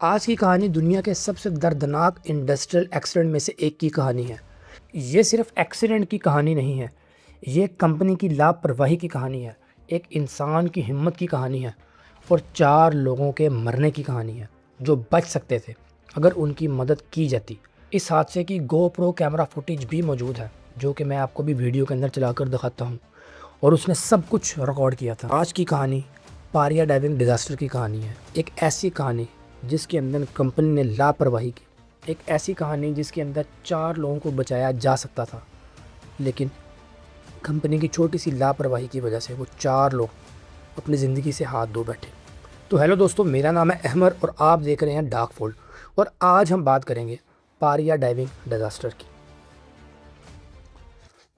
आज की कहानी दुनिया के सबसे दर्दनाक इंडस्ट्रियल एक्सीडेंट में से एक की कहानी है। ये सिर्फ एक्सीडेंट की कहानी नहीं है, ये एक कंपनी की लापरवाही की कहानी है, एक इंसान की हिम्मत की कहानी है और 4 लोगों के मरने की कहानी है जो बच सकते थे अगर उनकी मदद की जाती। इस हादसे की गोप्रो कैमरा फुटेज भी मौजूद है जो कि मैं आपको भी वीडियो के अंदर चलाकर दिखाता हूँ और उसने सब कुछ रिकॉर्ड किया था। आज की कहानी पारिया डाइविंग डिज़ास्टर की कहानी है। एक ऐसी कहानी जिसके अंदर कंपनी ने लापरवाही की, एक ऐसी कहानी जिसके अंदर 4 लोगों को बचाया जा सकता था, लेकिन कंपनी की छोटी सी लापरवाही की वजह से वो 4 लोग अपनी ज़िंदगी से हाथ धो बैठे। तो हेलो दोस्तों, मेरा नाम है अहमद और आप देख रहे हैं डार्क फोल्ड और आज हम बात करेंगे पारिया डाइविंग डिज़ास्टर की।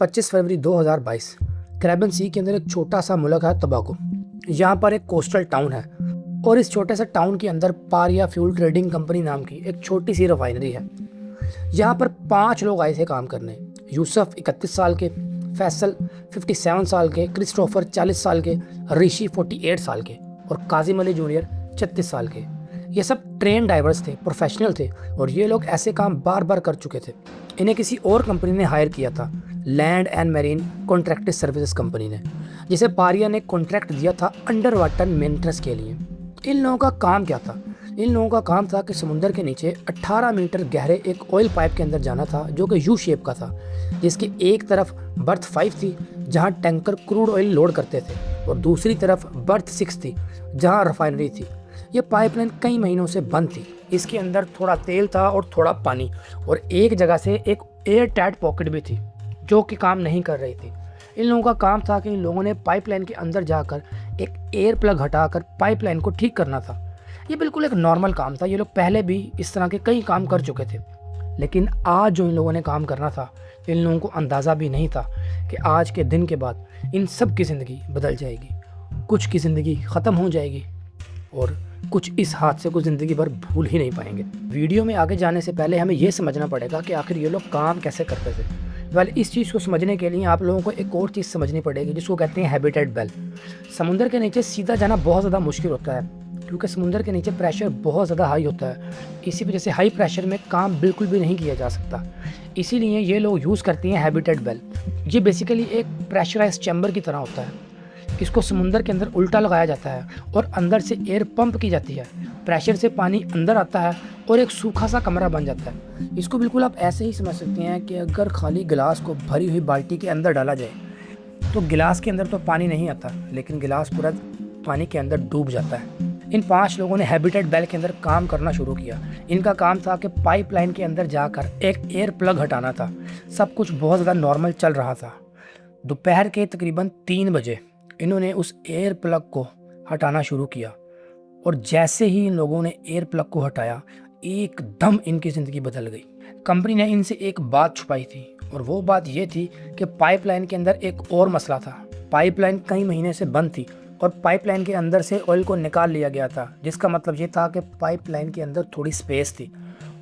25 फरवरी 2022 कैरेबियन सी के अंदर एक छोटा सा मुल्क है टोबैगो। यहाँ पर एक कोस्टल टाउन है और इस छोटे से टाउन के अंदर पारिया फ्यूल ट्रेडिंग कंपनी नाम की एक छोटी सी रिफाइनरी है। यहाँ पर 5 लोग आए थे काम करने। यूसुफ 31 साल के, फैसल 57 साल के, क्रिस्टोफर 40 साल के, ऋषि 48 साल के और काजिम अली जूनियर 36 साल के। ये सब ट्रेन डाइवर्स थे, प्रोफेशनल थे और ये लोग ऐसे काम बार बार कर चुके थे। इन्हें किसी और कंपनी ने हायर किया था, land and marine contracted services company ने, जिसे पारिया ने कॉन्ट्रैक्ट दिया था अंडर वाटर मेंटेनेंस के लिए। इन लोगों का काम क्या था? इन लोगों का काम था कि समुद्र के नीचे 18 मीटर गहरे एक ऑयल पाइप के अंदर जाना था जो कि यू शेप का था, जिसकी एक तरफ बर्थ 5 थी जहां टैंकर क्रूड ऑयल लोड करते थे और दूसरी तरफ बर्थ 6 थी जहां रिफाइनरी थी। ये पाइपलाइन कई महीनों से बंद थी। इसके अंदर थोड़ा तेल था और थोड़ा पानी और एक जगह से एक एयर टाइट पॉकेट भी थी जो कि काम नहीं कर रही थी। इन लोगों का काम था कि इन लोगों ने पाइपलाइन के अंदर जाकर एक एयर प्लग हटाकर पाइपलाइन को ठीक करना था। ये बिल्कुल एक नॉर्मल काम था, ये लोग पहले भी इस तरह के कई काम कर चुके थे। लेकिन आज जो इन लोगों ने काम करना था, इन लोगों को अंदाज़ा भी नहीं था कि आज के दिन के बाद इन सब की ज़िंदगी बदल जाएगी। कुछ की ज़िंदगी ख़त्म हो जाएगी और कुछ इस हादसे को ज़िंदगी भर भूल ही नहीं पाएंगे। वीडियो में आगे जाने से पहले हमें ये समझना पड़ेगा कि आखिर ये लोग काम कैसे करते थे। वेल, इस चीज़ को समझने के लिए आप लोगों को एक और चीज़ समझनी पड़ेगी जिसको कहते हैं हैबिटेट बेल। समुद्र के नीचे सीधा जाना बहुत ज़्यादा मुश्किल होता है क्योंकि समुद्र के नीचे प्रेशर बहुत ज़्यादा हाई होता है। इसी वजह से हाई प्रेशर में काम बिल्कुल भी नहीं किया जा सकता। इसीलिए ये लोग यूज़ करते हैं हैबिटेट बेल। ये बेसिकली एक प्रेशराइज चैम्बर की तरह होता है। इसको समुद्र के अंदर उल्टा लगाया जाता है और अंदर से एयर पंप की जाती है। प्रेशर से पानी अंदर आता है और एक सूखा सा कमरा बन जाता है। इसको बिल्कुल आप ऐसे ही समझ सकते हैं कि अगर खाली गिलास को भरी हुई बाल्टी के अंदर डाला जाए तो गिलास के अंदर तो पानी नहीं आता, लेकिन गिलास पूरा पानी के अंदर डूब जाता है। इन 5 लोगों ने हैबिटेट बेल के अंदर काम करना शुरू किया। इनका काम था कि पाइपलाइन के अंदर जाकर एक एयर प्लग हटाना था। सब कुछ बहुत ज़्यादा नॉर्मल चल रहा था। दोपहर के तकरीबन 3 बजे इन्होंने उस एयर प्लग को हटाना शुरू किया और जैसे ही इन लोगों ने एयर प्लग को हटाया, एकदम इनकी ज़िंदगी बदल गई। कंपनी ने इनसे एक बात छुपाई थी और वो बात ये थी कि पाइपलाइन के अंदर एक और मसला था। पाइपलाइन कई महीने से बंद थी और पाइपलाइन के अंदर से ऑयल को निकाल लिया गया था, जिसका मतलब ये था कि पाइपलाइन के अंदर थोड़ी स्पेस थी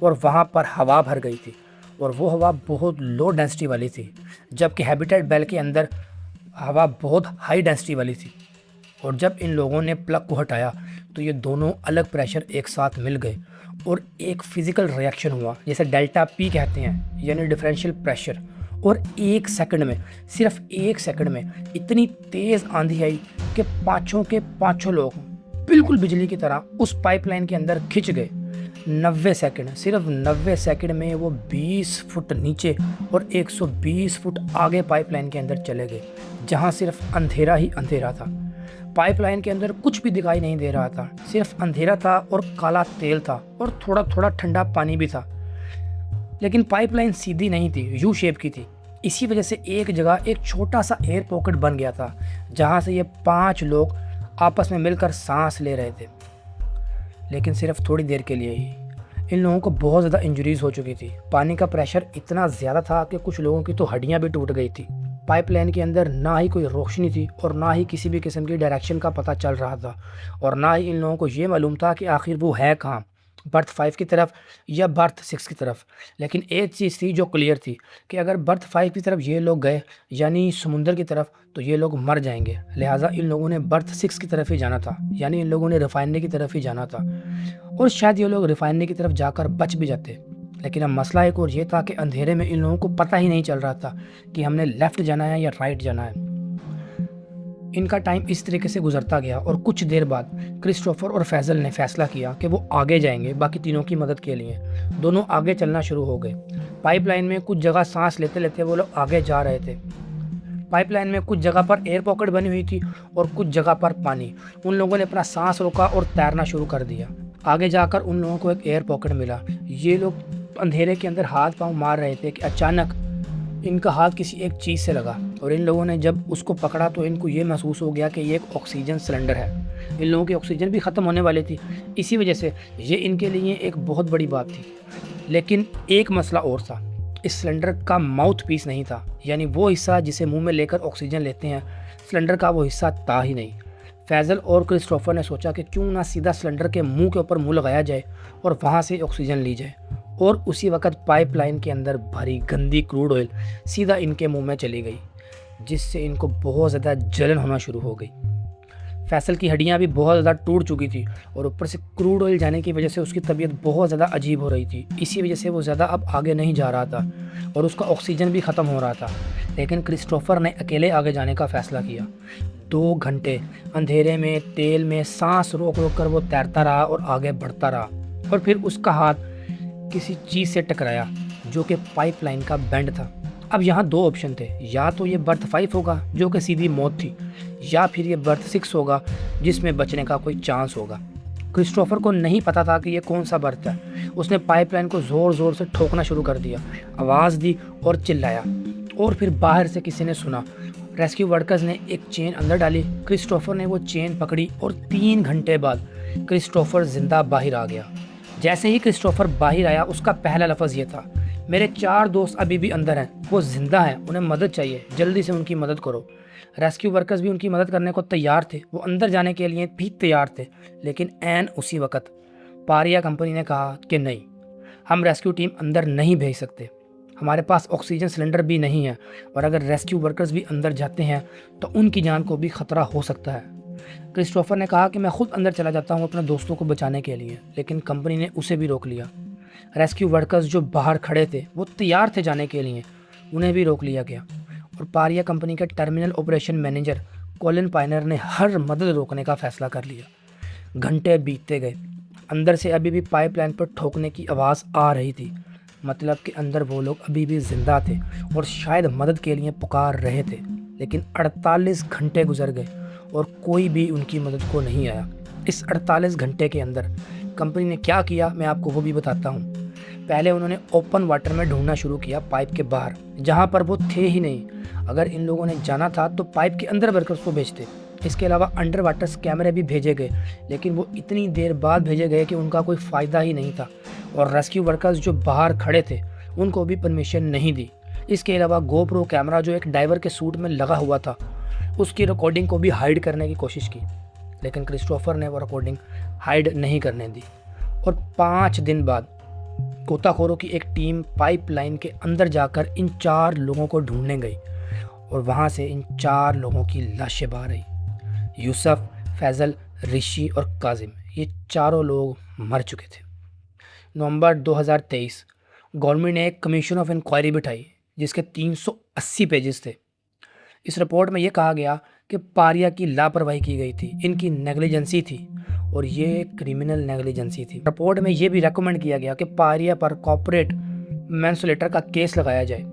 और वहाँ पर हवा भर गई थी और वो हवा बहुत लो डेंसिटी वाली थी, जबकि हैबिटेट बेल के अंदर हवा बहुत हाई डेंसिटी वाली थी। और जब इन लोगों ने प्लग को हटाया तो ये दोनों अलग प्रेशर एक साथ मिल गए और एक फिज़िकल रिएक्शन हुआ, जैसे डेल्टा पी कहते हैं, यानी डिफरेंशियल प्रेशर। और 1 सेकंड में, सिर्फ 1 सेकंड में इतनी तेज़ आंधी आई कि पाँचों के पाँचों लोग बिल्कुल बिजली की तरह उस पाइपलाइन के अंदर खिंच गए। 90 सेकंड, सिर्फ 90 सेकंड में वो 20 फुट नीचे और 120 फुट आगे पाइपलाइन के अंदर चले गए, जहाँ सिर्फ अंधेरा ही अंधेरा था। पाइपलाइन के अंदर कुछ भी दिखाई नहीं दे रहा था, सिर्फ अंधेरा था और काला तेल था और थोड़ा थोड़ा ठंडा पानी भी था। लेकिन पाइपलाइन सीधी नहीं थी, यू शेप की थी। इसी वजह से एक जगह एक छोटा सा एयर पॉकेट बन गया था जहाँ से ये 5 लोग आपस में मिलकर सांस ले रहे थे, लेकिन सिर्फ थोड़ी देर के लिए ही। इन लोगों को बहुत ज़्यादा इंजरीज हो चुकी थी। पानी का प्रेशर इतना ज़्यादा था कि कुछ लोगों की तो हड्डियाँ भी टूट गई थी। पाइपलाइन के अंदर ना ही कोई रोशनी थी और ना ही किसी भी किस्म की डायरेक्शन का पता चल रहा था और ना ही इन लोगों को ये मालूम था कि आखिर वो है कहाँ। बर्थ 5 की तरफ या बर्थ 6 की तरफ। लेकिन एक चीज़ थी जो क्लियर थी कि अगर बर्थ 5 की तरफ ये लोग गए यानी समुंदर की तरफ, तो ये लोग मर जाएंगे। लिहाजा इन लोगों ने बर्थ 6 की तरफ ही जाना था, यानी इन लोगों ने रिफाइनरी की तरफ ही जाना था। और शायद ये लोग रिफाइनरी की तरफ जाकर बच भी जाते। लेकिन अब मसला एक और ये था कि अंधेरे में इन लोगों को पता ही नहीं चल रहा था कि हमने लेफ़्ट जाना है या राइट जाना है। इनका टाइम इस तरीके से गुजरता गया और कुछ देर बाद क्रिस्टोफर और फैज़ल ने फैसला किया कि वो आगे जाएंगे बाकी तीनों की मदद के लिए। दोनों आगे चलना शुरू हो गए। पाइपलाइन में कुछ जगह सांस लेते लेते वो लोग आगे जा रहे थे। पाइपलाइन में कुछ जगह पर एयर पॉकेट बनी हुई थी और कुछ जगह पर पानी। उन लोगों ने अपना सांस रोका और तैरना शुरू कर दिया। आगे जाकर उन लोगों को एक एयर पॉकेट मिला। ये लोग अंधेरे के अंदर हाथ पांव मार रहे थे कि अचानक इनका हाथ किसी एक चीज़ से लगा और इन लोगों ने जब उसको पकड़ा तो इनको ये महसूस हो गया कि ये एक ऑक्सीजन सिलेंडर है। इन लोगों की ऑक्सीजन भी ख़त्म होने वाली थी, इसी वजह से ये इनके लिए एक बहुत बड़ी बात थी। लेकिन एक मसला और था, इस सिलेंडर का माउथ पीस नहीं था, यानी वो हिस्सा जिसे मुंह में लेकर ऑक्सीजन लेते हैं, सिलेंडर का वो हिस्सा था ही नहीं। फैज़ल और क्रिस्टोफर ने सोचा कि क्यों ना सीधा सिलेंडर के मुंह के ऊपर मुंह लगाया जाए और वहाँ से ऑक्सीजन ली जाए। और उसी वक्त पाइपलाइन के अंदर भरी गंदी क्रूड ऑयल सीधा इनके मुंह में चली गई, जिससे इनको बहुत ज़्यादा जलन होना शुरू हो गई। फैसल की हड्डियां भी बहुत ज़्यादा टूट चुकी थी और ऊपर से क्रूड ऑयल जाने की वजह से उसकी तबीयत बहुत ज़्यादा अजीब हो रही थी। इसी वजह से वो ज़्यादा अब आगे नहीं जा रहा था और उसका ऑक्सीजन भी ख़त्म हो रहा था। लेकिन क्रिस्टोफर ने अकेले आगे जाने का फ़ैसला किया। 2 घंटे अंधेरे में तेल में सांस रोक रोक कर वो तैरता रहा और आगे बढ़ता रहा। और फिर उसका हाथ किसी चीज़ से टकराया जो कि पाइपलाइन का बेंड था। अब यहाँ 2 ऑप्शन थे, या तो ये बर्थ 5 होगा जो कि सीधी मौत थी, या फिर ये बर्थ 6 होगा जिसमें बचने का कोई चांस होगा। क्रिस्टोफर को नहीं पता था कि ये कौन सा बर्थ है। उसने पाइपलाइन को ज़ोर ज़ोर से ठोकना शुरू कर दिया, आवाज़ दी और चिल्लाया। और फिर बाहर से किसी ने सुना। रेस्क्यू वर्कर्स ने एक चेन अंदर डाली। क्रिस्टोफर ने वो चेन पकड़ी और 3 घंटे बाद क्रिस्टोफर जिंदा बाहर आ गया। जैसे ही क्रिस्टोफर बाहर आया, उसका पहला लफ्ज़ ये था, मेरे 4 दोस्त अभी भी अंदर हैं, वो जिंदा हैं, उन्हें मदद चाहिए, जल्दी से उनकी मदद करो। रेस्क्यू वर्कर्स भी उनकी मदद करने को तैयार थे, वो अंदर जाने के लिए भी तैयार थे। लेकिन ऐन उसी वक्त पारिया कंपनी ने कहा कि नहीं, हम रेस्क्यू टीम अंदर नहीं भेज सकते, हमारे पास ऑक्सीजन सिलेंडर भी नहीं है और अगर रेस्क्यू वर्कर्स भी अंदर जाते हैं तो उनकी जान को भी ख़तरा हो सकता है। क्रिस्टोफर ने कहा कि मैं खुद अंदर चला जाता हूँ अपने दोस्तों को बचाने के लिए, लेकिन कंपनी ने उसे भी रोक लिया। रेस्क्यू वर्कर्स जो बाहर खड़े थे वो तैयार थे जाने के लिए, उन्हें भी रोक लिया गया। और पारिया कंपनी के टर्मिनल ऑपरेशन मैनेजर कॉलिन पाइनर ने हर मदद रोकने का फैसला कर लिया। घंटे बीतते गए, अंदर से अभी भी पाइपलाइन पर ठोकने की आवाज़ आ रही थी, मतलब कि अंदर वो लोग अभी भी जिंदा थे और शायद मदद के लिए पुकार रहे थे। लेकिन 48 घंटे गुजर गए और कोई भी उनकी मदद को नहीं आया। इस 48 घंटे के अंदर कंपनी ने क्या किया मैं आपको वो भी बताता हूँ। पहले उन्होंने ओपन वाटर में ढूंढना शुरू किया, पाइप के बाहर, जहाँ पर वो थे ही नहीं। अगर इन लोगों ने जाना था तो पाइप के अंदर वर्कर्स को भेजते। इसके अलावा अंडर वाटर कैमरे भी भेजे गए, लेकिन वो इतनी देर बाद भेजे गए कि उनका कोई फ़ायदा ही नहीं था और रेस्क्यू वर्कर्स जो बाहर खड़े थे उनको भी परमिशन नहीं दी। इसके अलावा गोप्रो कैमरा जो एक डाइवर के सूट में लगा हुआ था, उसकी रिकॉर्डिंग को भी हाइड करने की कोशिश की, लेकिन क्रिस्टोफर ने वो रिकॉर्डिंग हाइड नहीं करने दी। और 5 दिन बाद गोताखोरों की एक टीम पाइपलाइन के अंदर जाकर इन 4 लोगों को ढूंढने गई और वहाँ से इन 4 लोगों की लाशें बाहर आई। यूसुफ, फैज़ल, ऋषि और काजिम, ये चारों लोग मर चुके थे। नवंबर 2023 गवर्नमेंट ने एक कमीशन ऑफ इंक्वायरी बिठाई जिसके 380 पेजेस थे। इस रिपोर्ट में ये कहा गया कि पारिया की लापरवाही की गई थी, इनकी नेग्लिजेंसी थी और ये क्रिमिनल नेग्लिजेंसी थी। रिपोर्ट में ये भी रेकमेंड किया गया कि पारिया पर कॉर्पोरेट मैन्सुलेटर का केस लगाया जाए।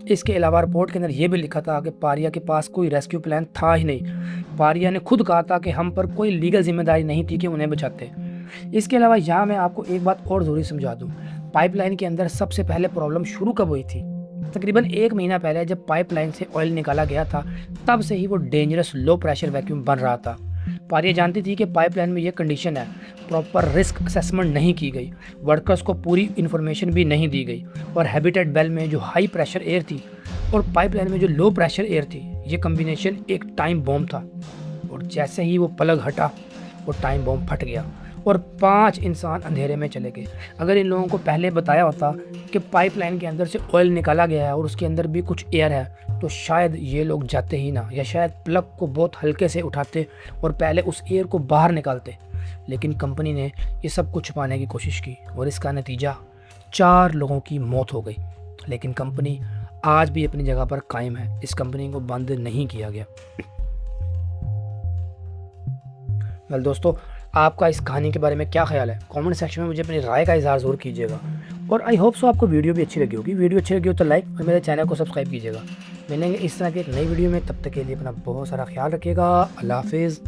इसके अलावा रिपोर्ट के अंदर ये भी लिखा था कि पारिया के पास कोई रेस्क्यू प्लान था ही नहीं। पारिया ने खुद कहा था कि हम पर कोई लीगल जिम्मेदारी नहीं थी कि उन्हें बचाते। इसके अलावा यहाँ मैं आपको एक बात और ज़रूरी समझा दूँ, पाइपलाइन के अंदर सबसे पहले प्रॉब्लम शुरू कब हुई थी? तकरीबन 1 महीना पहले जब पाइपलाइन से ऑयल निकाला गया था, तब से ही वो डेंजरस लो प्रेशर वैक्यूम बन रहा था। पारिया जानती थी कि पाइपलाइन में ये कंडीशन है, प्रॉपर रिस्क असेसमेंट नहीं की गई, वर्कर्स को पूरी इन्फॉर्मेशन भी नहीं दी गई और हैबिटेट बेल में जो हाई प्रेशर एयर थी और पाइपलाइन में जो लो प्रेशर एयर थी, ये कम्बिनेशन एक टाइम बॉम्ब था और जैसे ही वो प्लग हटा वो टाइम बॉम्ब फट गया और 5 इंसान अंधेरे में चले गए। अगर इन लोगों को पहले बताया होता कि पाइपलाइन के अंदर से ऑयल निकाला गया है और उसके अंदर भी कुछ एयर है तो शायद ये लोग जाते ही ना, या शायद प्लग को बहुत हल्के से उठाते और पहले उस एयर को बाहर निकालते। लेकिन कंपनी ने ये सब कुछ छुपाने की कोशिश की और इसका नतीजा 4 लोगों की मौत हो गई। लेकिन कंपनी आज भी अपनी जगह पर कायम है, इस कंपनी को बंद नहीं किया गया। वेल दोस्तों, आपका इस कहानी के बारे में क्या ख्याल है? कमेंट सेक्शन में मुझे अपनी राय का इज़हार ज़रूर कीजिएगा। और आई होप सो आपको वीडियो भी अच्छी लगी होगी। वीडियो अच्छी लगी हो तो लाइक और मेरे चैनल को सब्सक्राइब कीजिएगा। मिलेंगे इस तरह की एक नई वीडियो में, तब तक के लिए अपना बहुत सारा ख्याल रखिएगा। अल्लाह हाफिज़।